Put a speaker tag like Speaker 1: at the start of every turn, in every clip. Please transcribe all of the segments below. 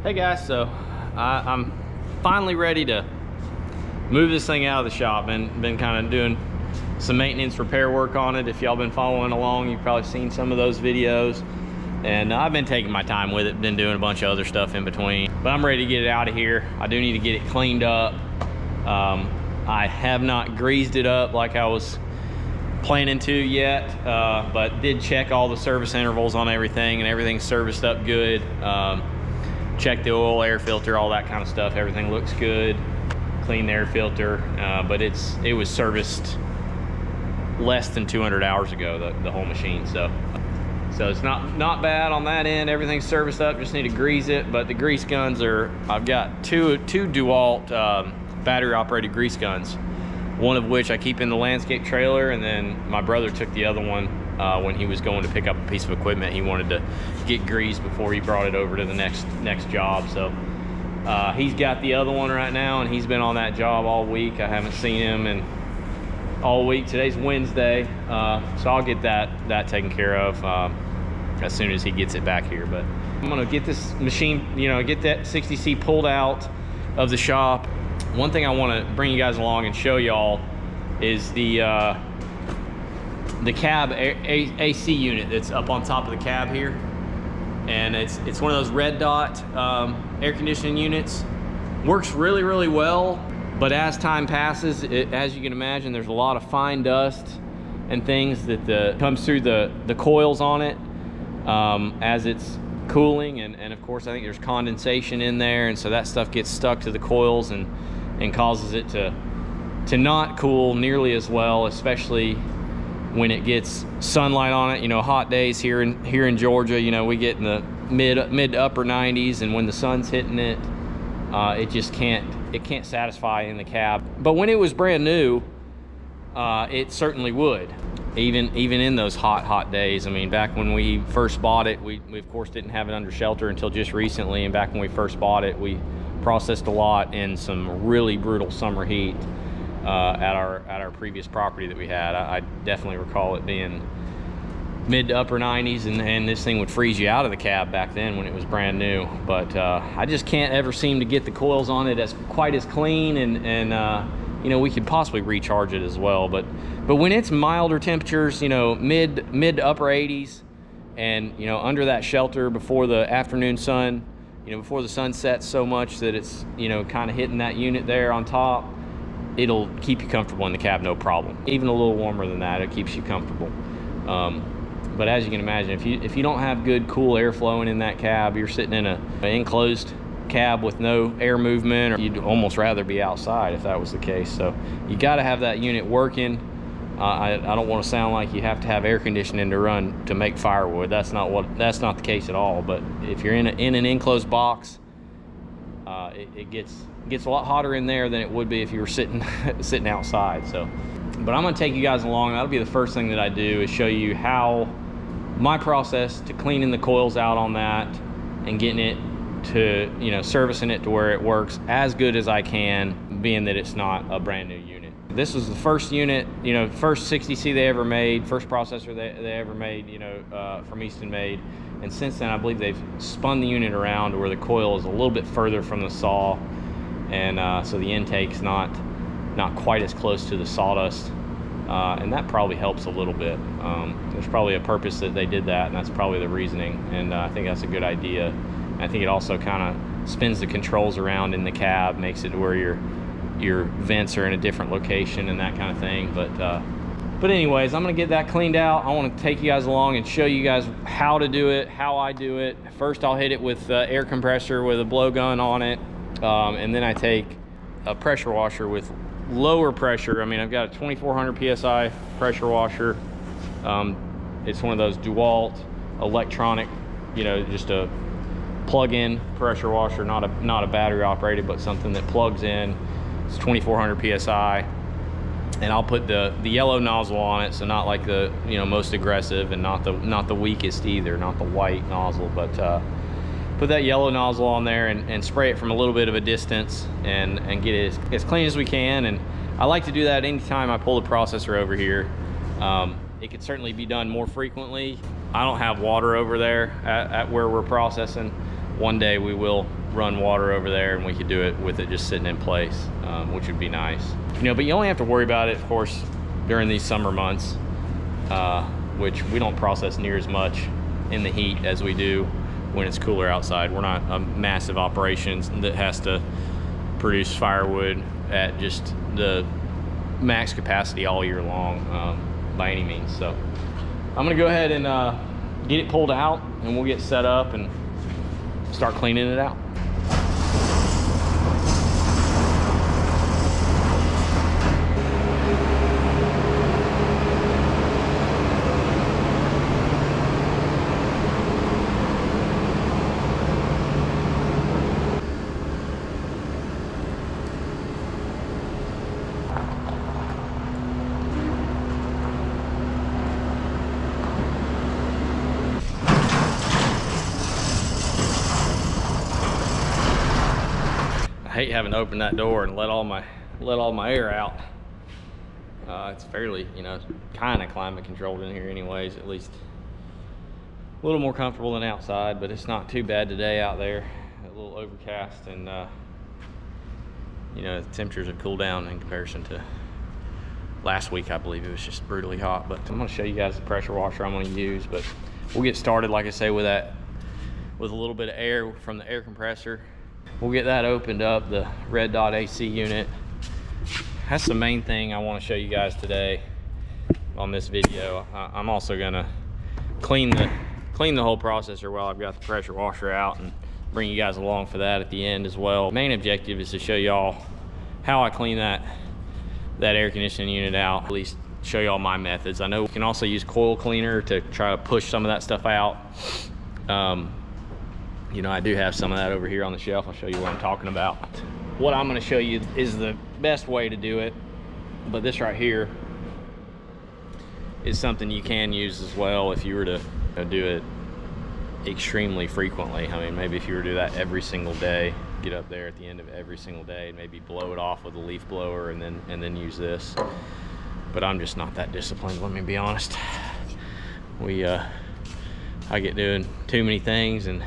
Speaker 1: Hey guys, so I'm finally ready to move this thing out of the shop. Been kind of doing some maintenance repair work on it. If y'all been following along, you've probably seen some of those videos. And I've been taking my time with it, been doing a bunch of other stuff in between. But I'm ready to get it out of here. I do need to get it cleaned up. I have not greased it up like I was planning to yet, but did check all the service intervals on everything, and everything's serviced up good. Check the oil, air filter, all that kind of stuff. Everything looks good. Clean the air filter, but it was serviced less than 200 hours ago, the whole machine. So it's not bad on that end. Everything's serviced up. Just need to grease it. But the grease guns I've got two DeWalt battery operated grease guns. One of which I keep in the landscape trailer, and then my brother took the other one when he was going to pick up a piece of equipment. He wanted to get greased before he brought it over to the next job. So he's got the other one right now, and he's been on that job all week. I haven't seen him all week. Today's Wednesday, so I'll get that taken care of as soon as he gets it back here. But I'm gonna get this machine, get that 60C pulled out of the shop. One thing I want to bring you guys along and show y'all is the cab AC unit that's up on top of the cab here, and it's one of those red dot air conditioning units. Works really well, but as time passes, as you can imagine, there's a lot of fine dust and things that comes through the coils on it as it's cooling, and of course I think there's condensation in there, and so that stuff gets stuck to the coils and causes it to not cool nearly as well, especially when it gets sunlight on it. Hot days here in Georgia, we get in the mid to upper 90s, and when the sun's hitting it, it just can't satisfy in the cab. But when it was brand new, it certainly would, even in those hot days. I mean, back when we first bought it, we of course didn't have it under shelter until just recently, and back when we first bought it, we processed a lot in some really brutal summer heat at our previous property that we had. I definitely recall it being mid to upper 90s, and this thing would freeze you out of the cab back then when it was brand new. But I just can't ever seem to get the coils on it as quite as clean, and we could possibly recharge it as well. But when it's milder temperatures, mid to upper 80s, and under that shelter before the afternoon sun, before the sun sets so much that it's kind of hitting that unit there on top, it'll keep you comfortable in the cab, no problem. Even a little warmer than that, it keeps you comfortable. But as you can imagine, if you don't have good cool air flowing in that cab, you're sitting in an enclosed cab with no air movement, or you'd almost rather be outside if that was the case. So you got to have that unit working. I don't want to sound like you have to have air conditioning to run to make firewood. That's not the case at all. But if you're in an enclosed box, it gets a lot hotter in there than it would be if you were sitting outside. So, but I'm going to take you guys along. That'll be the first thing that I do, is show you how my process to cleaning the coils out on that and getting it to servicing it to where it works as good as I can, being that it's not a brand new unit. This was the first unit, first 60C they ever made, first processor they ever made, from Eastonmade. And since then, I believe they've spun the unit around to where the coil is a little bit further from the saw, and so the intake's not quite as close to the sawdust, and that probably helps a little bit. There's probably a purpose that they did that, and that's probably the reasoning, and I think that's a good idea. I think it also kind of spins the controls around in the cab, makes it to where your vents are in a different location and that kind of thing. But anyways, I'm gonna get that cleaned out. I want to take you guys along and show you guys how to do it, how I do it. First, I'll hit it with air compressor with a blowgun on it, and then I take a pressure washer with lower pressure. I mean, I've got a 2400 psi pressure washer. It's one of those DeWalt electronic, just a plug-in pressure washer, not a battery operated, but something that plugs in. It's 2400 psi, and I'll put the yellow nozzle on it, so not like the most aggressive, and not the weakest either, not the white nozzle, but put that yellow nozzle on there and spray it from a little bit of a distance and get it as clean as we can. And I like to do that anytime I pull the processor over here. It could certainly be done more frequently. I don't have water over there at where we're processing. One day we will run water over there, and we could do it with it just sitting in place, which would be nice. You know, but you only have to worry about it, of course, during these summer months, which we don't process near as much in the heat as we do when it's cooler outside. We're not a massive operation that has to produce firewood at just the max capacity all year long by any means. So I'm gonna go ahead and get it pulled out, and we'll get set up and start cleaning it out. I hate having to open that door and let all my air out. It's fairly, you know, kind of climate controlled in here anyways, at least a little more comfortable than outside, but it's not too bad today out there. A little overcast, and you know, the temperatures have cooled down in comparison to last week. I believe it was just brutally hot. But I'm going to show you guys the pressure washer I'm going to use, but we'll get started, like I say, with a little bit of air from the air compressor. We'll get that opened up, the red dot AC unit. That's the main thing I want to show you guys today on this video. I'm also gonna clean the whole processor while I've got the pressure washer out, and bring you guys along for that at the end as well. Main objective is to show y'all how I clean that air conditioning unit out, at least show y'all my methods. I know we can also use coil cleaner to try to push some of that stuff out. You know, I do have some of that over here on the shelf. I'll show you what I'm talking about. What I'm going to show you is the best way to do it, but this right here is something you can use as well if you were to do it extremely frequently. I mean, maybe if you were to do that every single day, get up there at the end of every single day and maybe blow it off with a leaf blower and then use this. But I'm just not that disciplined, let me be honest. I get doing too many things and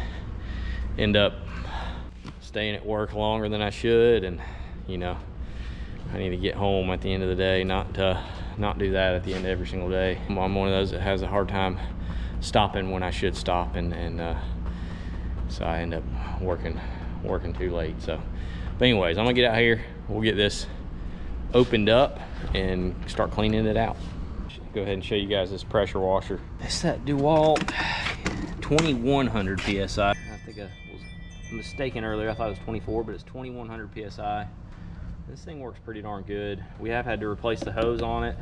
Speaker 1: end up staying at work longer than I should, and you know, I need to get home at the end of the day, not do that at the end of every single day. I'm one of those that has a hard time stopping when I should stop, and so I end up working too late. So, but anyways, I'm gonna get out here, we'll get this opened up and start cleaning it out. Go ahead and show you guys this pressure washer. It's that DeWalt 2100 PSI. I think I was mistaken earlier. I thought it was 24, but it's 2100 PSI. This thing works pretty darn good. We have had to replace the hose on it.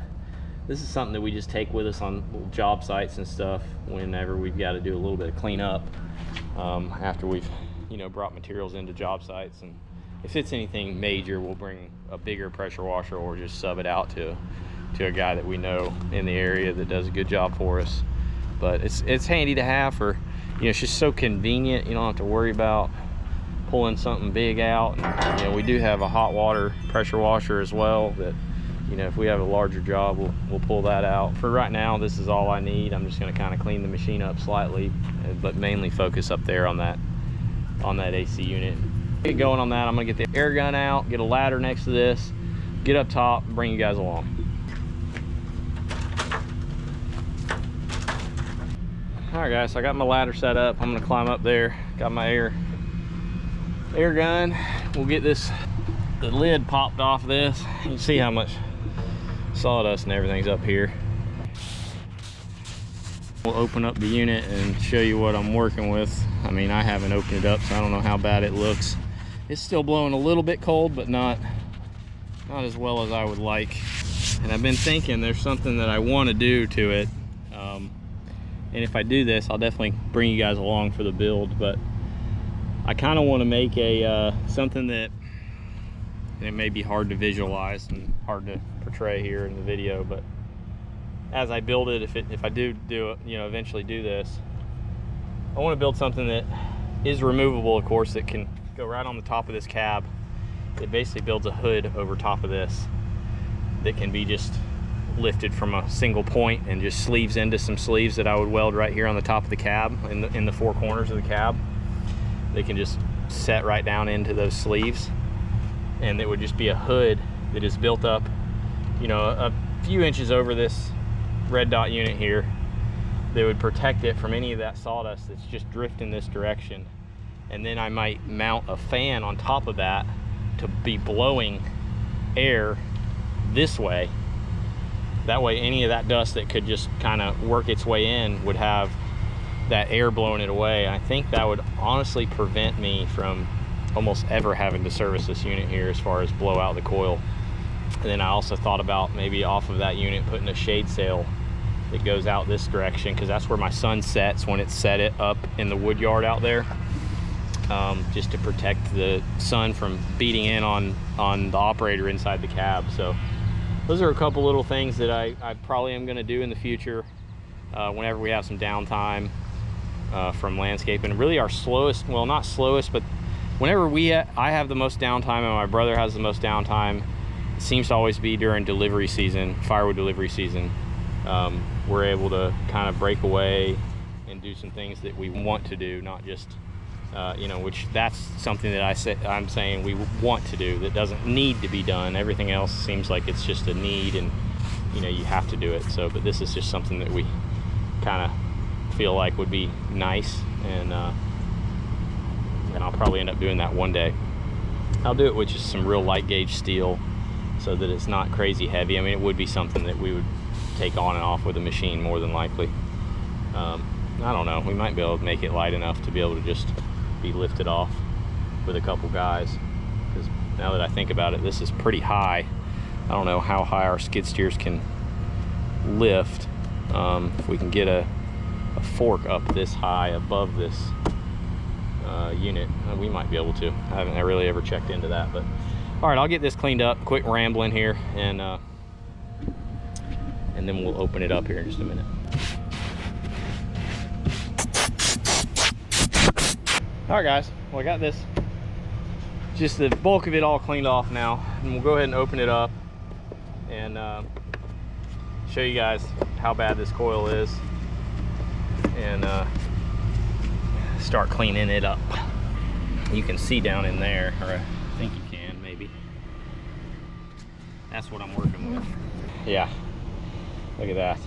Speaker 1: This is something that we just take with us on job sites and stuff whenever we've got to do a little bit of cleanup after we've, you know, brought materials into job sites. And if it's anything major, we'll bring a bigger pressure washer or just sub it out to a guy that we know in the area that does a good job for us. But it's handy to have for, you know, it's just so convenient. You don't have to worry about pulling something big out. And, you know, we do have a hot water pressure washer as well that, you know, if we have a larger job, we'll pull that out. For right now, this is all I need. I'm just going to kind of clean the machine up slightly, but mainly focus up there on that AC unit. Get going on that. I'm going to get the air gun out, get a ladder next to this, get up top, and bring you guys along. All right, guys, so I got my ladder set up. I'm gonna climb up there. Got my air gun. We'll get the lid popped off this. You can see how much sawdust and everything's up here. We'll open up the unit and show you what I'm working with. I mean, I haven't opened it up, so I don't know how bad it looks. It's still blowing a little bit cold, but not as well as I would like. And I've been thinking there's something that I want to do to it. And if I do this, I'll definitely bring you guys along for the build, but I kind of want to make a something that, and it may be hard to visualize and hard to portray here in the video, but as I build it, if I do it, you know, eventually do this, I want to build something that is removable, of course, that can go right on the top of this cab. It basically builds a hood over top of this that can be just lifted from a single point and just sleeves into some sleeves that I would weld right here on the top of the cab in the four corners of the cab. They can just set right down into those sleeves, and it would just be a hood that is built up, you know, a few inches over this red dot unit here, that would protect it from any of that sawdust that's just drifting this direction. And then I might mount a fan on top of that to be blowing air this way. That way any of that dust that could just kind of work its way in would have that air blowing it away. I think that would honestly prevent me from almost ever having to service this unit here as far as blow out the coil. And then I also thought about maybe off of that unit putting a shade sail that goes out this direction, because that's where my sun sets when it's set it up in the wood yard out there, just to protect the sun from beating in on the operator inside the cab. So those are a couple little things that I probably am going to do in the future whenever we have some downtime from landscaping. And really our slowest, well, not slowest, but whenever I have the most downtime and my brother has the most downtime, it seems to always be during delivery season, firewood delivery season. We're able to kind of break away and do some things that we want to do, not just you know, which that's something that I'm saying we want to do, that doesn't need to be done. Everything else seems like it's just a need, and you know, you have to do it. So, but this is just something that we kind of feel like would be nice, and I'll probably end up doing that one day. I'll do it with just some real light gauge steel so that it's not crazy heavy. I mean, it would be something that we would take on and off with a machine more than likely. I don't know, we might be able to make it light enough to be able to just be lifted off with a couple guys, because now that I think about it, this is pretty high. I don't know how high our skid steers can lift. If we can get a fork up this high above this unit, we might be able to. I haven't really ever checked into that, but all right, I'll get this cleaned up. Quick rambling here, and then we'll open it up here in just a minute. All right, guys, well, I got this, just the bulk of it all cleaned off now, and we'll go ahead and open it up and show you guys how bad this coil is, and start cleaning it up. You can see down in there, or I think you can, maybe. That's what I'm working with. Yeah, look at that.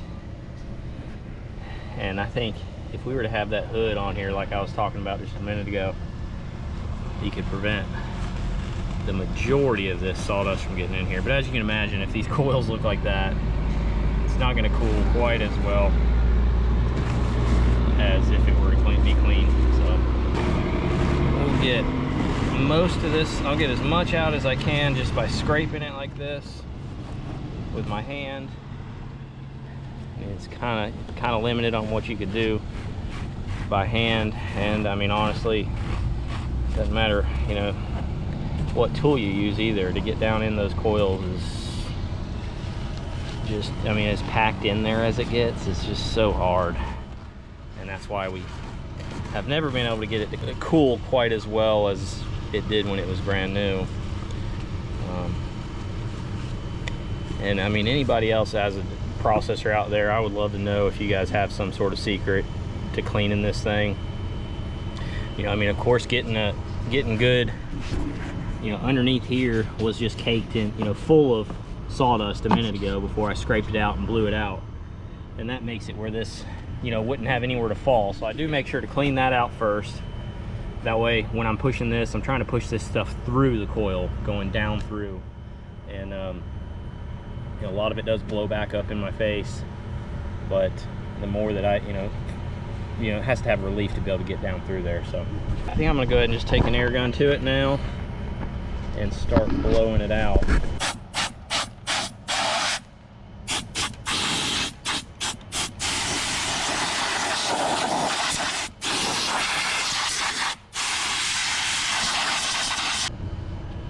Speaker 1: And I think if we were to have that hood on here like I was talking about just a minute ago, you could prevent the majority of this sawdust from getting in here. But as you can imagine, if these coils look like that, it's not going to cool quite as well as if it were to be clean. So we'll get most of this, I'll get as much out as I can just by scraping it like this with my hand. It's kind of limited on what you could do by hand, and I mean, honestly, it doesn't matter, you know, what tool you use either. To get down in those coils is just, I mean, as packed in there as it gets, it's just so hard, and that's why we have never been able to get it to cool quite as well as it did when it was brand new. And I mean, anybody else has a processor out there, I would love to know if you guys have some sort of secret to cleaning this thing. You know, I mean, of course, getting good, you know, underneath here was just caked in, you know, full of sawdust a minute ago before I scraped it out and blew it out, and that makes it where this, you know, wouldn't have anywhere to fall. So I do make sure to clean that out first. That way, when I'm pushing this, I'm trying to push this stuff through the coil, going down through, and you know, a lot of it does blow back up in my face, but the more that I, you know, it has to have relief to be able to get down through there. So I think I'm gonna go ahead and just take an air gun to it now and start blowing it out.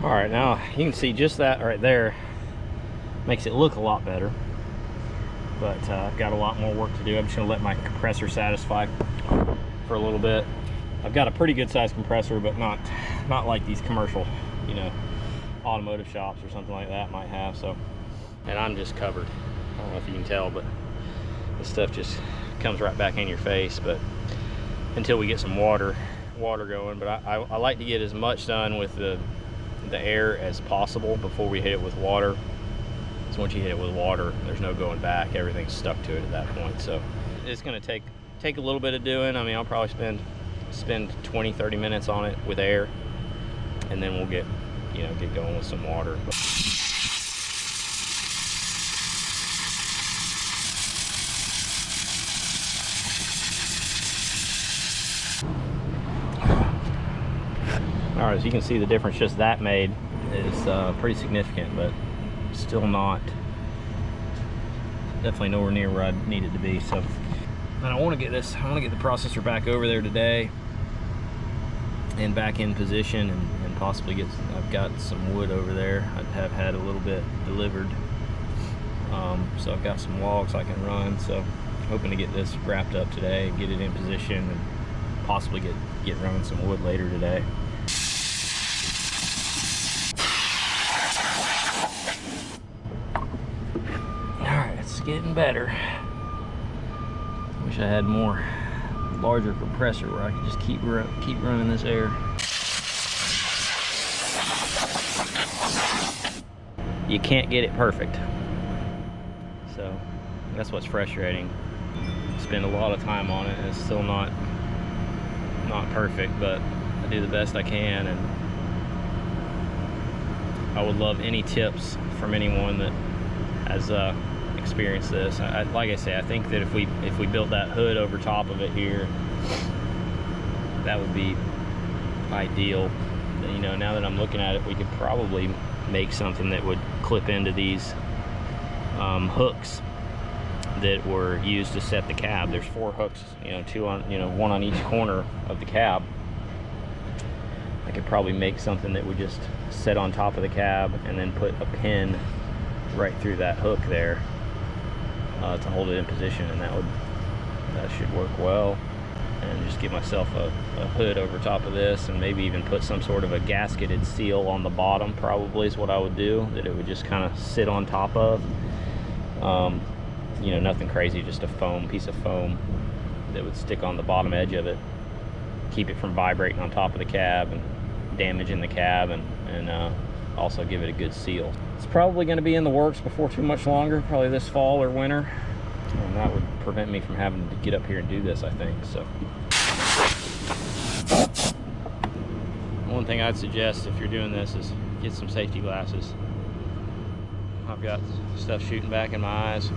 Speaker 1: All right, now you can see just that right there makes it look a lot better, but I've got a lot more work to do. I'm just gonna let my compressor satisfy for a little bit. I've got a pretty good sized compressor, but not like these commercial, you know, automotive shops or something like that might have. So, and I'm just covered. I don't know if you can tell, but this stuff just comes right back in your face. But until we get some water, water going, but I like to get as much done with the air as possible before we hit it with water. So once you hit it with water, there's no going back. Everything's stuck to it at that point. So it's going to take a little bit of doing. I mean, I'll probably spend 20-30 minutes on it with air, and then we'll get going with some water. All right, as you can see, the difference just that made is pretty significant, but still not, definitely nowhere near where I need it to be. So, and I want to get the processor back over there today and back in position, and possibly I've got some wood over there. I have had a little bit delivered, so I've got some logs I can run. So hoping to get this wrapped up today, get it in position, and possibly get running some wood later today. Getting better. Wish I had more larger compressor where I could just keep running this air. You can't get it perfect, so that's what's frustrating. Spend a lot of time on it, and it's still not perfect, but I do the best I can, and I would love any tips from anyone that has experience this. Like I say, I think that if we built that hood over top of it here, that would be ideal. You know, now that I'm looking at it, we could probably make something that would clip into these hooks that were used to set the cab. There's 4 hooks, one on each corner of the cab. I could probably make something that would just sit on top of the cab and then put a pin right through that hook there to hold it in position, and that should work well. And just get myself a hood over top of this, and maybe even put some sort of a gasketed seal on the bottom, probably is what I would do, that it would just kind of sit on top of. Nothing crazy, just a piece of foam that would stick on the bottom edge of it, keep it from vibrating on top of the cab and damaging the cab, and also give it a good seal. It's probably going to be in the works before too much longer, probably this fall or winter, and that would prevent me from having to get up here and do this, I think. So one thing I'd suggest if you're doing this is get some safety glasses. I've got stuff shooting back in my eyes.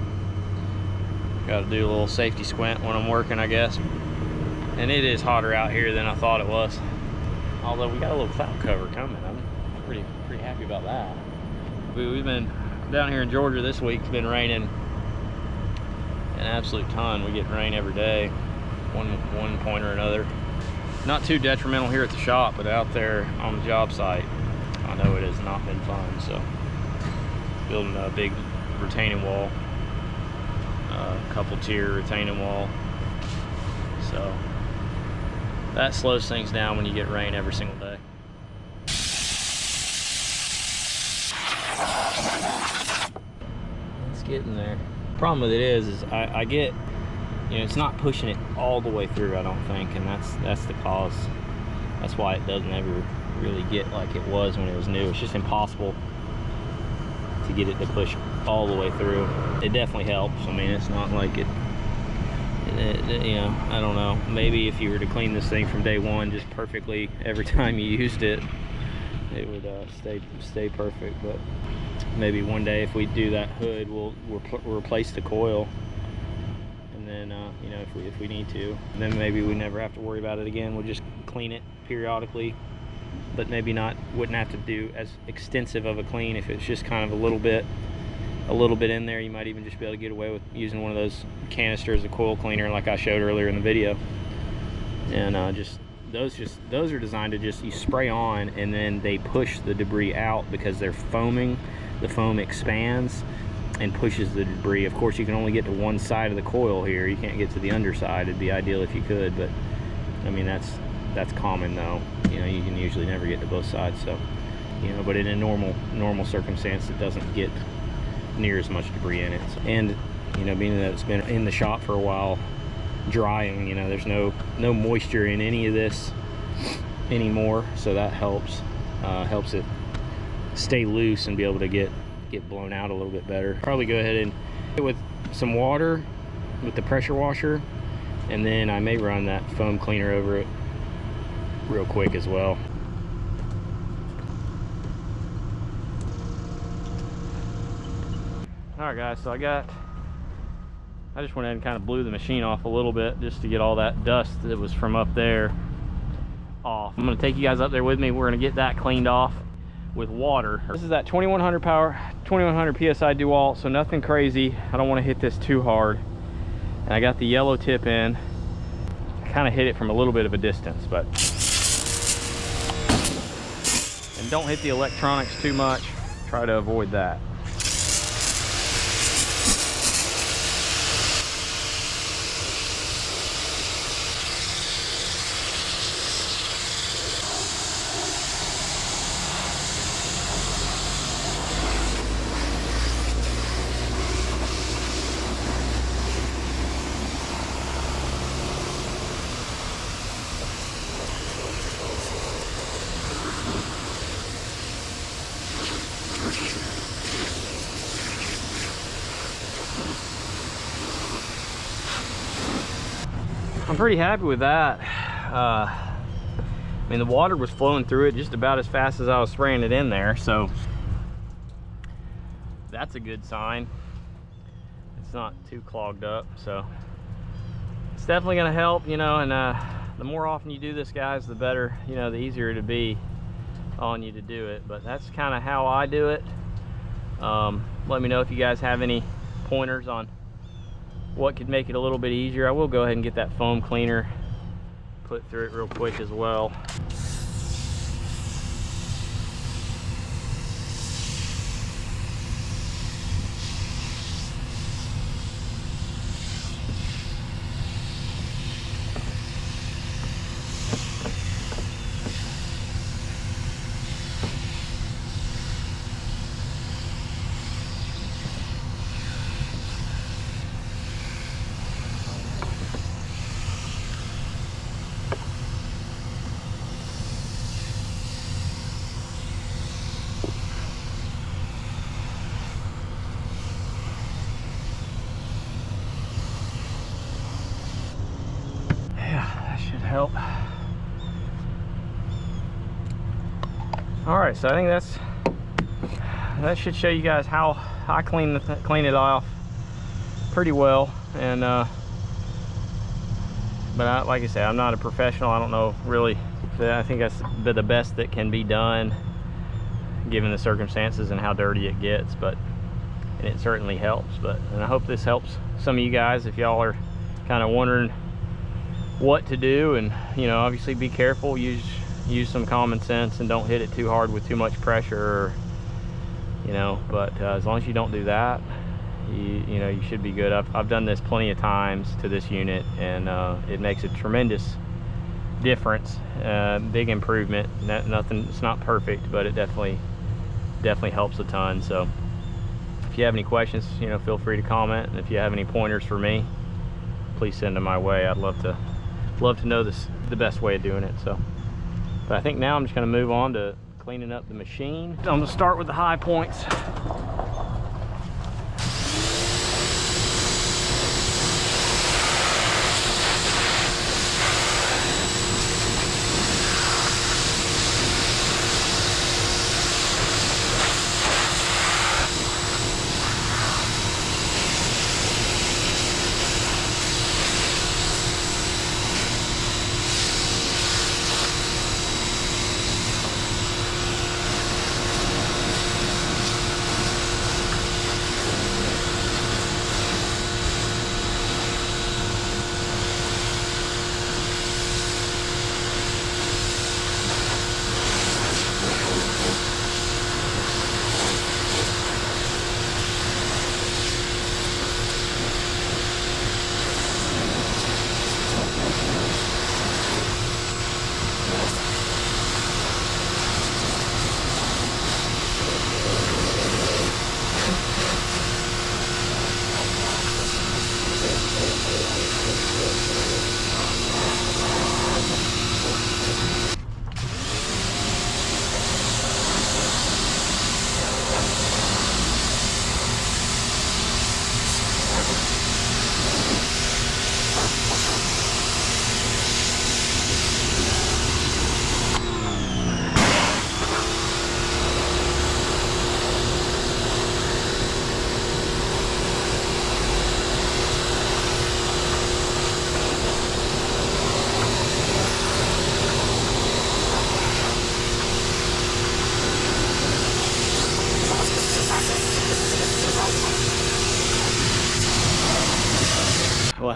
Speaker 1: Got to do a little safety squint when I'm working, I guess. And it is hotter out here than I thought it was, although we got a little cloud cover coming. I'm pretty happy about that. We've been down here in Georgia this week. It's been raining an absolute ton. We get rain every day, one point or another. Not too detrimental here at the shop, but out there on the job site, I know it has not been fun. So building a big retaining wall, a couple tier retaining wall. So that slows things down when you get rain every single day. It's getting there. Problem with it is I get, it's not pushing it all the way through, I don't think, and that's the cause. That's why it doesn't ever really get like it was when it was new. It's just impossible to get it to push all the way through. It definitely helps. I mean, it's not like it I don't know, maybe if you were to clean this thing from day one just perfectly every time you used it, it would stay perfect. But maybe one day if we do that hood, we'll replace the coil, and then if we need to, then maybe we never have to worry about it again. We'll just clean it periodically, but maybe wouldn't have to do as extensive of a clean. If it's just kind of a little bit in there, you might even just be able to get away with using one of those canisters of coil cleaner like I showed earlier in the video. And those are designed to just, you spray on and then they push the debris out because they're foaming. The foam expands and pushes the debris. Of course, you can only get to one side of the coil here. You can't get to the underside. It'd be ideal if you could, but I mean, that's common though. You can usually never get to both sides. So, but in a normal circumstance, it doesn't get near as much debris in it. And being that it's been in the shop for a while drying, there's no moisture in any of this anymore, so that helps it stay loose and be able to get blown out a little bit better. Probably go ahead and with some water with the pressure washer, and then I may run that foam cleaner over it real quick as well. All right guys, so I just went ahead and kind of blew the machine off a little bit just to get all that dust that was from up there off. I'm gonna take you guys up there with me. We're gonna get that cleaned off with water. This is that 2100 power, 2100 PSI DeWalt, so nothing crazy. I don't wanna hit this too hard. And I got the yellow tip in. I kind of hit it from a little bit of a distance, but. And don't hit the electronics too much. Try to avoid that. I'm pretty happy with that. I mean, the water was flowing through it just about as fast as I was spraying it in there, so that's a good sign. It's not too clogged up, so it's definitely gonna help, you know. And the more often you do this, guys, the better, you know, the easier it'll be on you to do it. But that's kind of how I do it. Let me know if you guys have any pointers on what could make it a little bit easier. I will go ahead and get that foam cleaner put through it real quick as well. Help. All right, so I think that should show you guys how I clean it off pretty well. And but like I said, I'm not a professional. I don't know really. I think that's the best that can be done given the circumstances and how dirty it gets. But and it certainly helps. And I hope this helps some of you guys if y'all are kind of wondering what to do. And you know, obviously be careful, use some common sense, and don't hit it too hard with too much pressure, or, you know. But as long as you don't do that, you know, you should be good. I've done this plenty of times to this unit, and it makes a tremendous difference, big improvement. Nothing, it's not perfect, but it definitely helps a ton. So if you have any questions, you know, feel free to comment, and if you have any pointers for me, please send them my way. I'd love to know the best way of doing it. So, but I think now I'm just going to move on to cleaning up the machine. I'm going to start with the high points.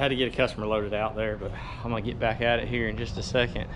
Speaker 1: had to get a customer loaded out there, but I'm gonna get back at it here in just a second.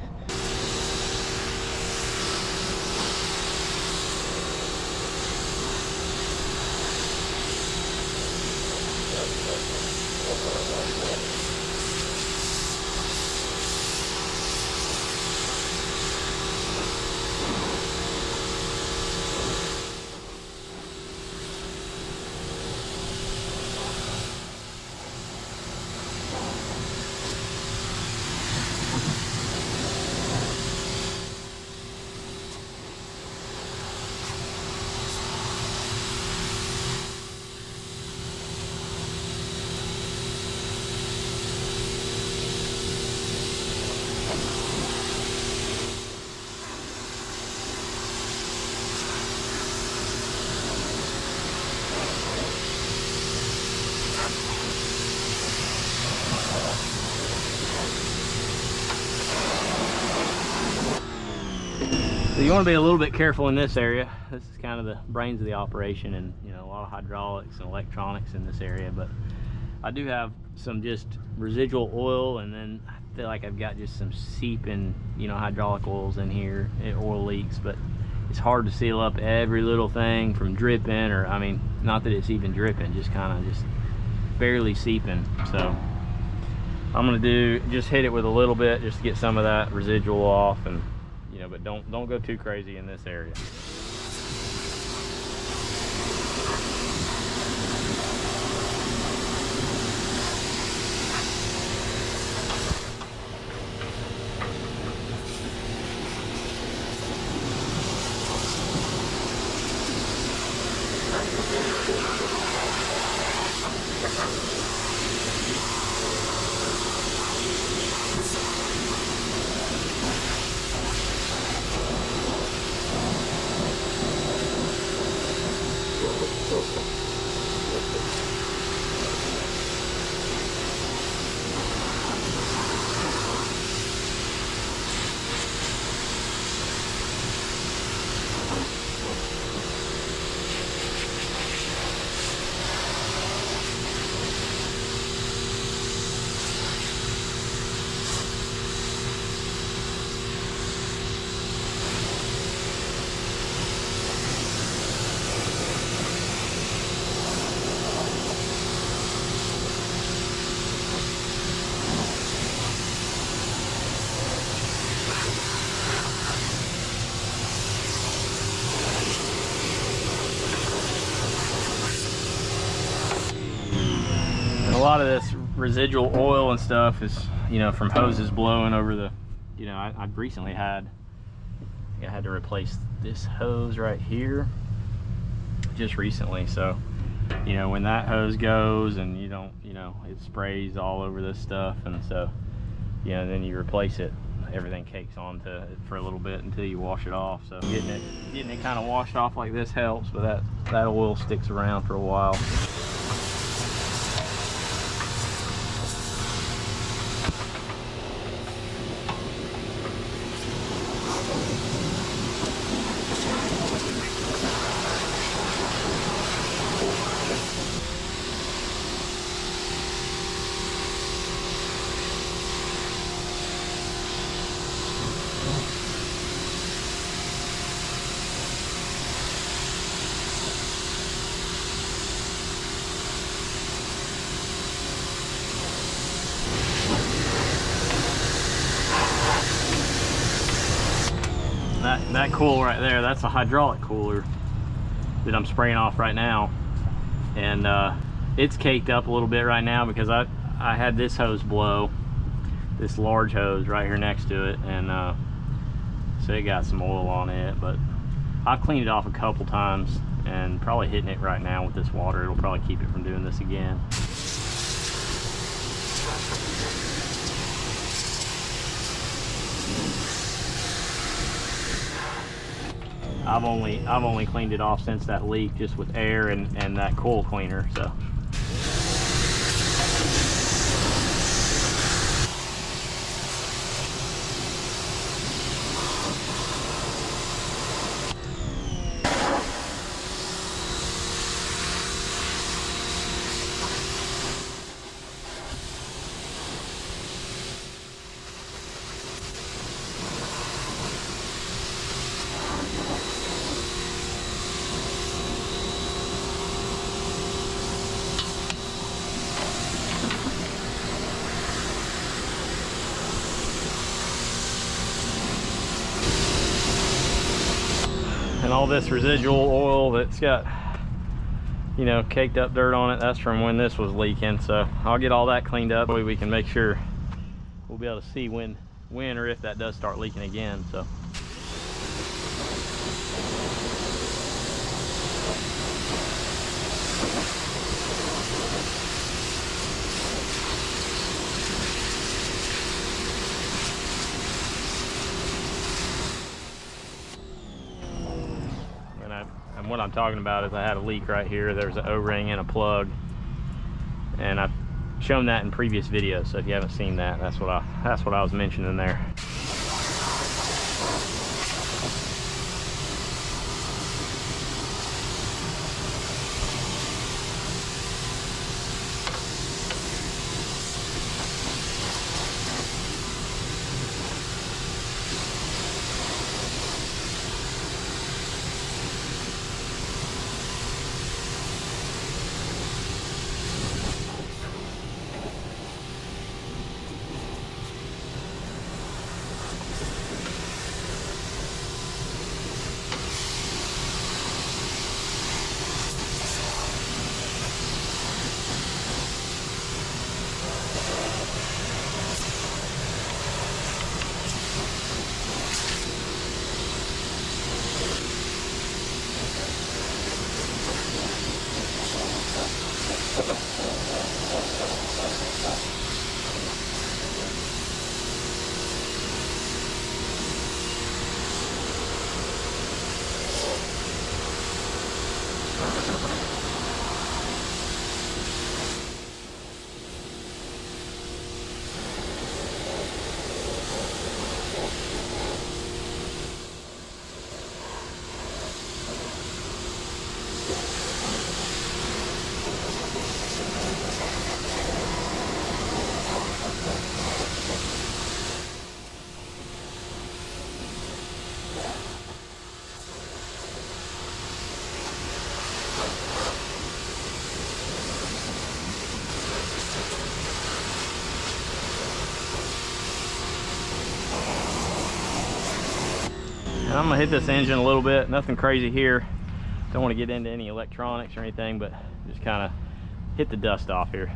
Speaker 1: So you want to be a little bit careful in this area. This is kind of the brains of the operation, and you know, a lot of hydraulics and electronics in this area. But I do have some just residual oil, and then I feel like I've got just some seeping, you know, hydraulic oils in here, oil leaks. But it's hard to seal up every little thing from dripping, or I mean, not that it's even dripping, just kind of just barely seeping. So I'm gonna just hit it with a little bit just to get some of that residual off, and you know, but don't go too crazy in this area. A lot of this residual oil and stuff is, you know, from hoses blowing over the, you know, I've recently had to replace this hose right here just recently. So, you know, when that hose goes and you don't, you know, it sprays all over this stuff, and so, you know, then you replace it, everything cakes onto it for a little bit until you wash it off. So getting it kind of washed off like this helps, but that oil sticks around for a while. That cool right there, that's a hydraulic cooler that I'm spraying off right now, and it's caked up a little bit right now because I had this hose blow, this large hose right here next to it, and so it got some oil on it. But I've cleaned it off a couple times, and probably hitting it right now with this water, it'll probably keep it from doing this again. I've only cleaned it off since that leak, just with air and that coil cleaner. So And all this residual oil that's got, you know, caked up dirt on it, that's from when this was leaking. So I'll get all that cleaned up so we can make sure we'll be able to see when or if that does start leaking again. So and what I'm talking about is I had a leak right here. There's an O-ring and a plug, and I've shown that in previous videos. So if you haven't seen that, that's what I was mentioning there. And I'm gonna hit this engine a little bit, nothing crazy here. Don't want to get into any electronics or anything, but just kind of hit the dust off here.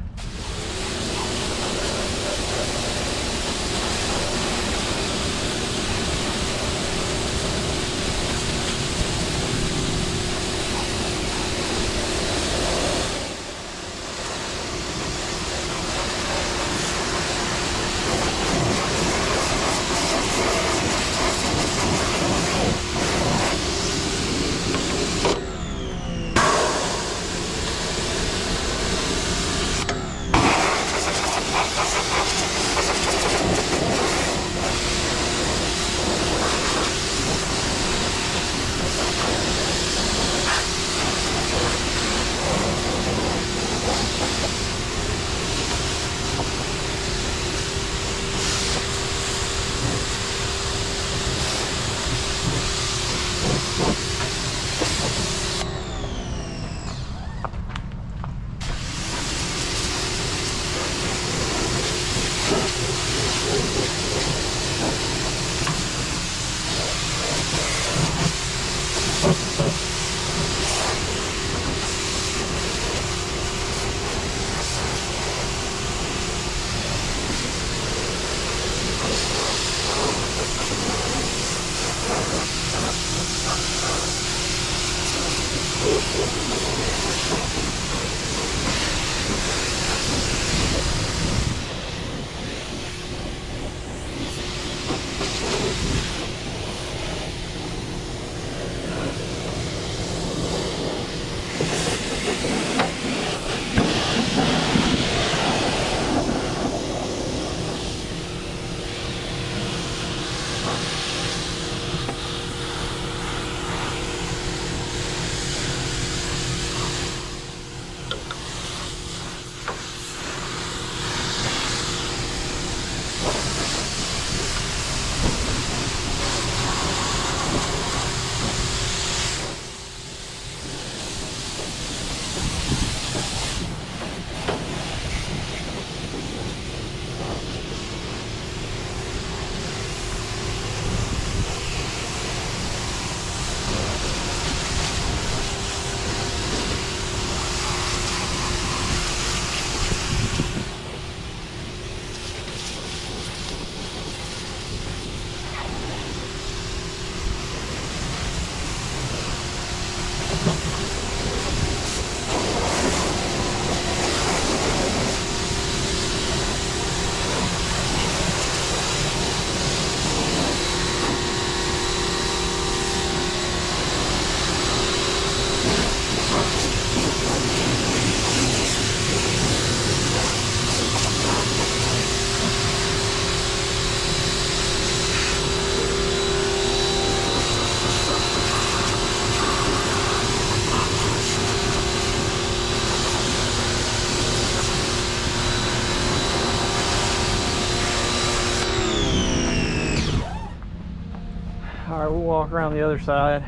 Speaker 1: All right, we'll walk around the other side.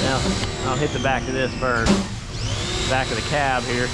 Speaker 1: Now, I'll hit the back of this first. Back of the cab here.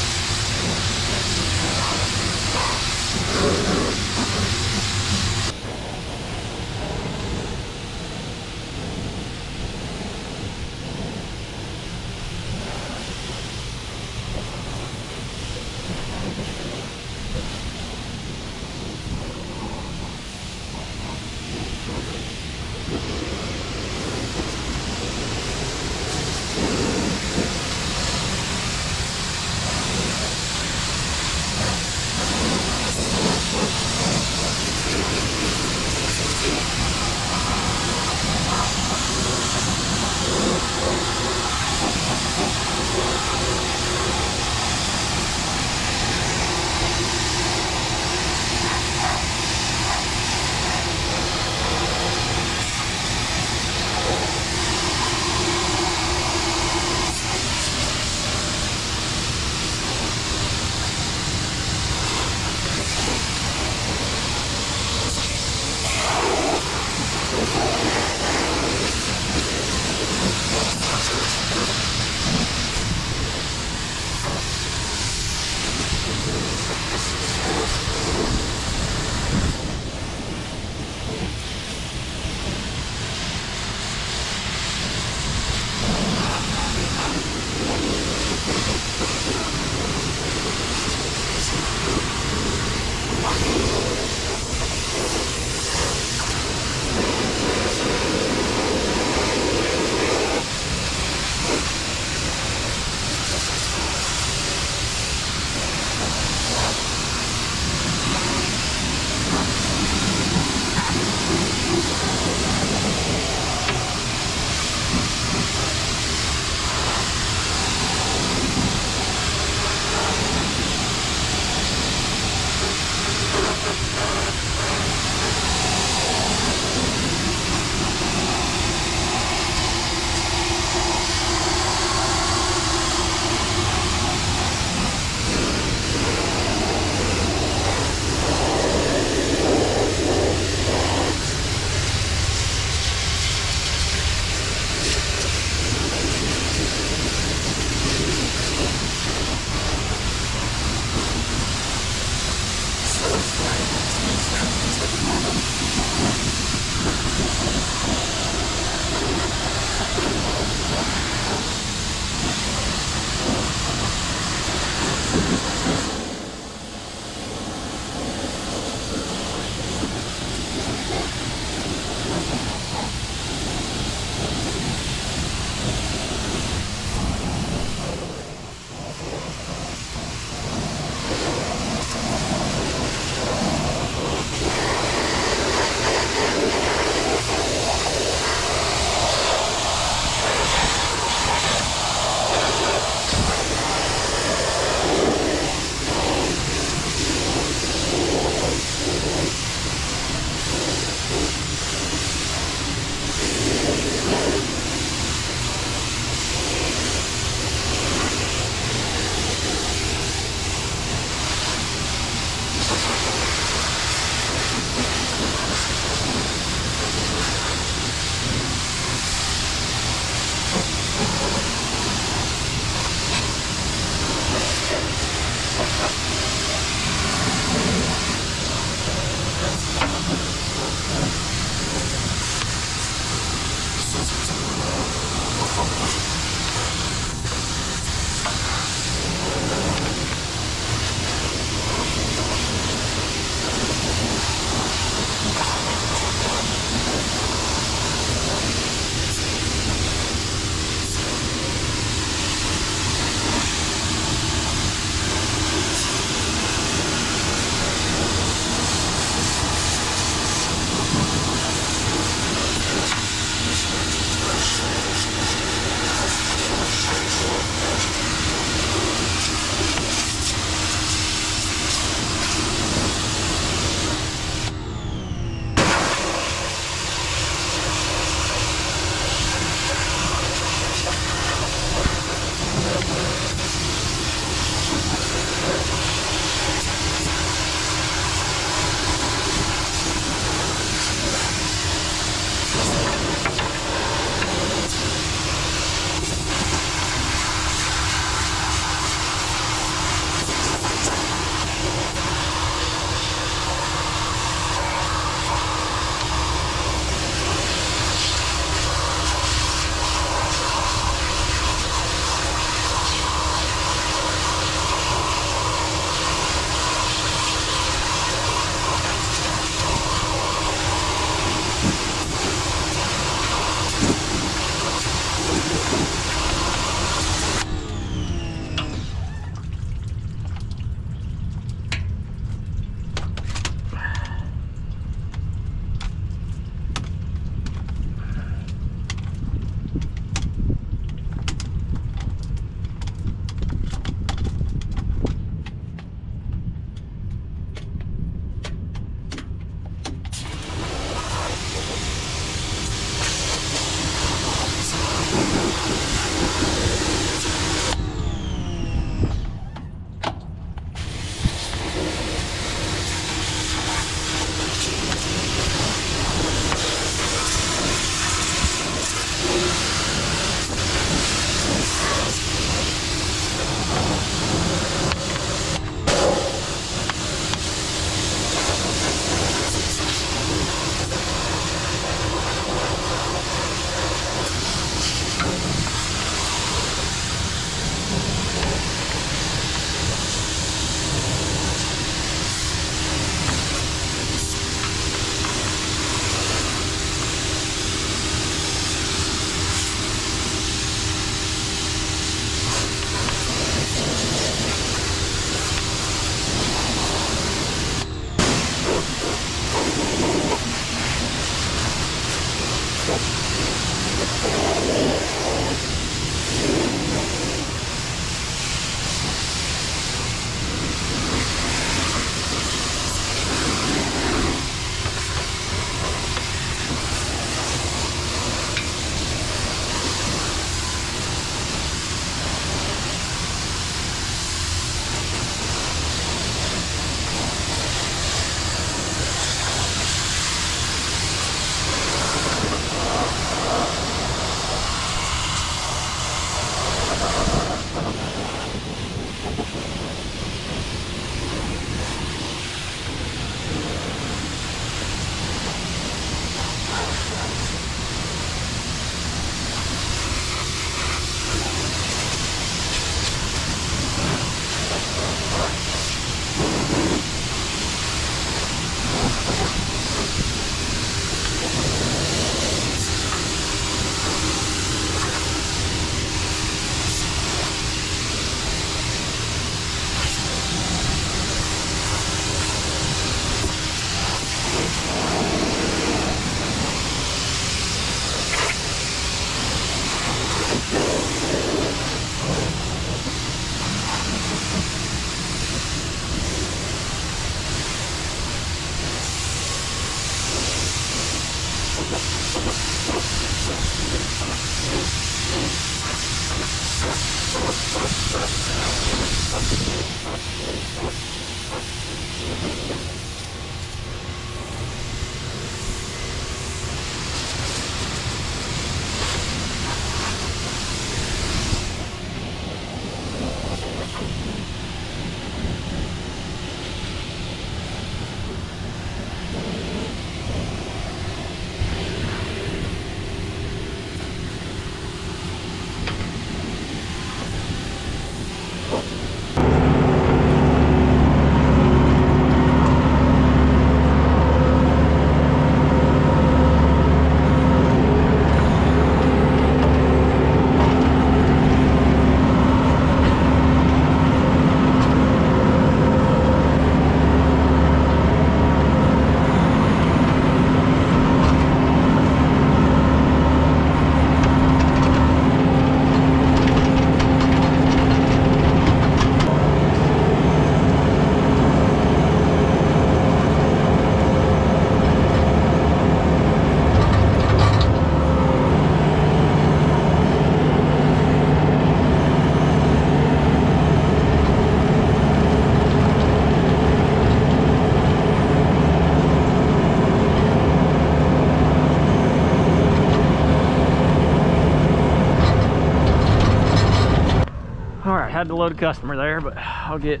Speaker 1: right, had to load a customer there, but I'll get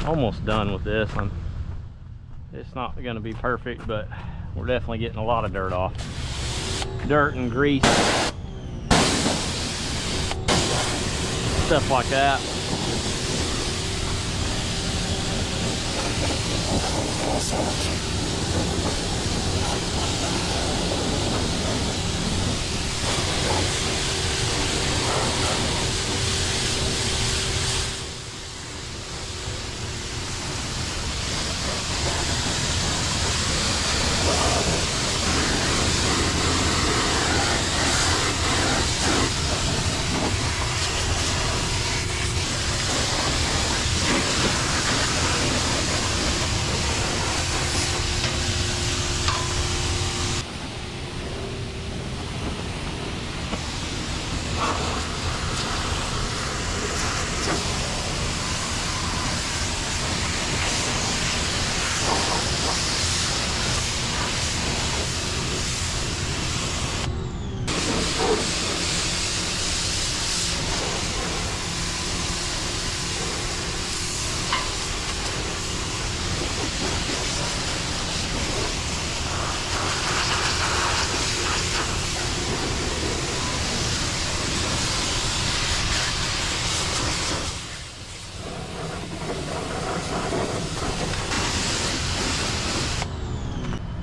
Speaker 1: almost done with this. It's not going to be perfect, but we're definitely getting a lot of dirt off. Dirt and grease, stuff like that.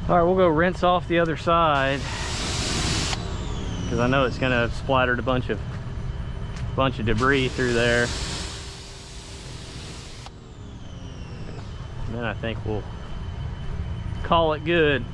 Speaker 1: All right, we'll go rinse off the other side because I know it's gonna have splattered a bunch of debris through there. And then I think we'll call it good.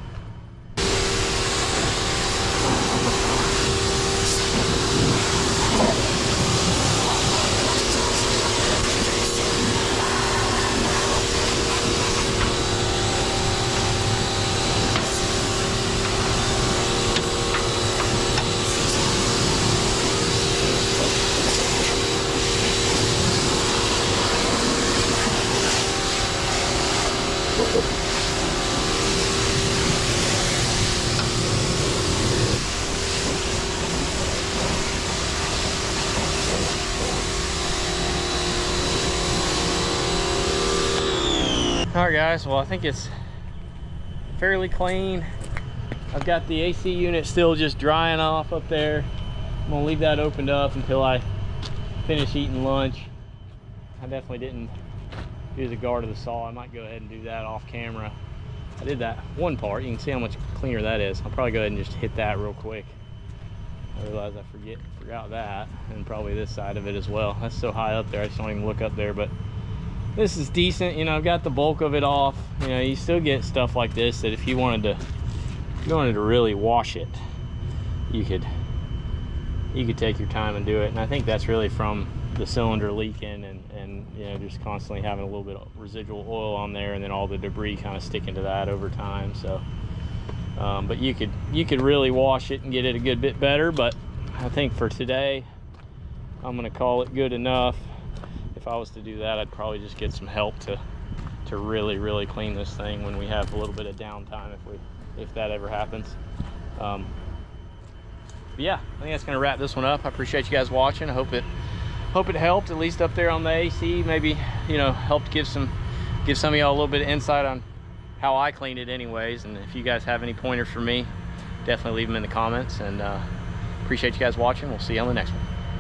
Speaker 1: All right guys, well I think it's fairly clean. I've got the AC unit still just drying off up there. I'm gonna leave that opened up until I finish eating lunch. I definitely didn't do the guard of the saw. I might go ahead and do that off camera. I did that one part. You can see how much cleaner that is. I'll probably go ahead and just hit that real quick. I realized I forgot that, and probably this side of it as well. That's so high up there, I just don't even look up there, but this is decent. You know, I've got the bulk of it off. You know, you still get stuff like this that if you wanted to really wash it, you could take your time and do it. And I think that's really from the cylinder leaking and you know, just constantly having a little bit of residual oil on there, and then all the debris kind of sticking to that over time. So but you could really wash it and get it a good bit better, but I think for today I'm gonna call it good enough. If I was to do that, I'd probably just get some help to really clean this thing when we have a little bit of downtime, if that ever happens. But yeah, I think that's gonna wrap this one up. I appreciate you guys watching. I hope it helped, at least up there on the AC. Maybe, you know, helped give some of y'all a little bit of insight on how I cleaned it anyways. And if you guys have any pointers for me, definitely leave them in the comments. And appreciate you guys watching. We'll see you on the next one.